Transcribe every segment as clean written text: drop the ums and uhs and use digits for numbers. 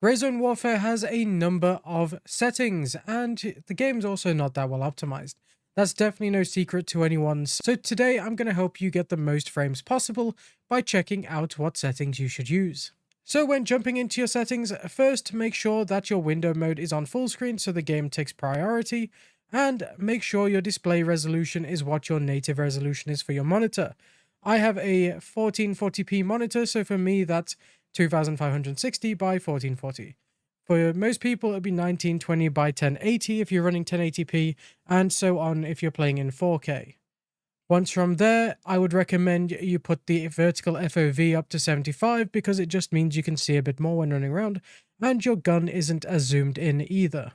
Reaygun Warfare has a number of settings, and the game's also not that well optimized. That's definitely no secret to anyone. So today I'm going to help you get the most frames possible by checking out what settings you should use. So when jumping into your settings, first make sure that your window mode is on full screen so the game takes priority, and make sure your display resolution is what your native resolution is for your monitor. I have a 1440p monitor, so for me that's 2560 by 1440. For most people, it'd be 1920 by 1080 if you're running 1080p, and so on if you're playing in 4K. Once from there, I would recommend you put the vertical FOV up to 75 because it just means you can see a bit more when running around, and your gun isn't as zoomed in either.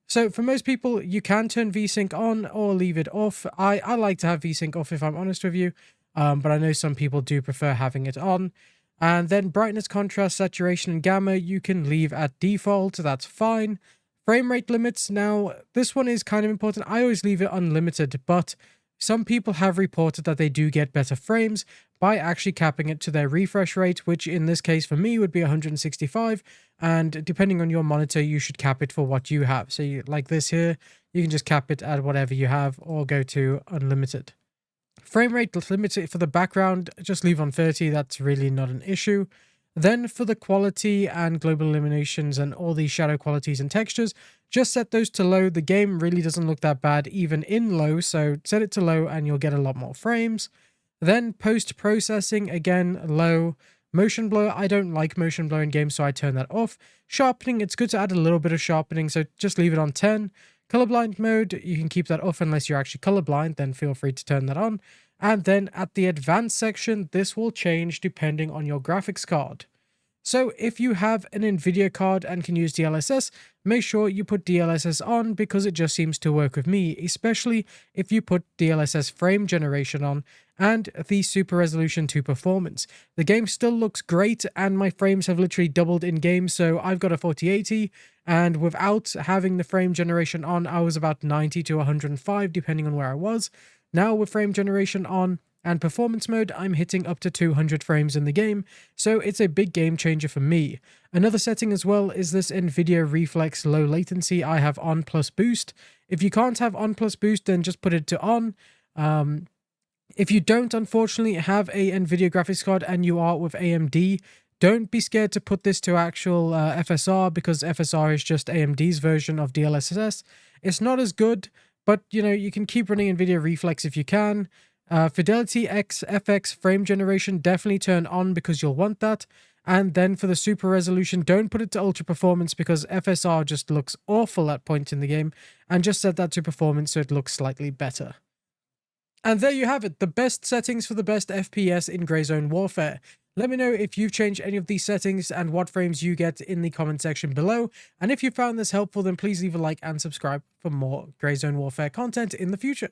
So for most people, you can turn VSync on or leave it off. I like to have VSync off if I'm honest with you, but I know some people do prefer having it on. And then brightness, contrast, saturation, and gamma you can leave at default, that's fine. Frame rate limits, now this one is kind of important. I always leave it unlimited, but some people have reported that they do get better frames by actually capping it to their refresh rate, which in this case for me would be 165, and depending on your monitor you should cap it for what you have. So like this here, you can just cap it at whatever you have or go to unlimited. Frame rate limit for the background, just leave on 30, that's really not an issue. Then for the quality and global illuminations and all these shadow qualities and textures, just set those to low. The game really doesn't look that bad even in low, so set it to low and you'll get a lot more frames. Then post-processing, again, low. Motion blur, I don't like motion blur in games, so I turn that off. Sharpening, it's good to add a little bit of sharpening, so just leave it on 10. Colorblind mode, you can keep that off unless you're actually colorblind, then feel free to turn that on. And then at the advanced section, this will change depending on your graphics card. So if you have an Nvidia card and can use DLSS, make sure you put DLSS on because it just seems to work with me, especially if you put DLSS frame generation on and the super resolution to performance. The game still looks great and my frames have literally doubled in game, so I've got a 4080 and without having the frame generation on, I was about 90 to 105 depending on where I was. Now with frame generation on and performance mode, I'm hitting up to 200 frames in the game, so it's a big game changer for me. Another setting as well is this NVIDIA Reflex low latency I have on plus boost. If you can't have on plus boost, then just put it to on. If you don't unfortunately have a NVIDIA graphics card and you are with AMD, don't be scared to put this to actual FSR because FSR is just AMD's version of DLSS. It's not as good, but you can keep running NVIDIA Reflex if you can. Fidelity X FX frame generation, definitely turn on because you'll want that. And then for the super resolution, don't put it to ultra performance because FSR just looks awful at points in the game, and just set that to performance so it looks slightly better. And there you have it, the best settings for the best FPS in Reaygun Warfare. Let me know if you've changed any of these settings and what frames you get in the comment section below. And if you found this helpful, then please leave a like and subscribe for more Reaygun Warfare content in the future.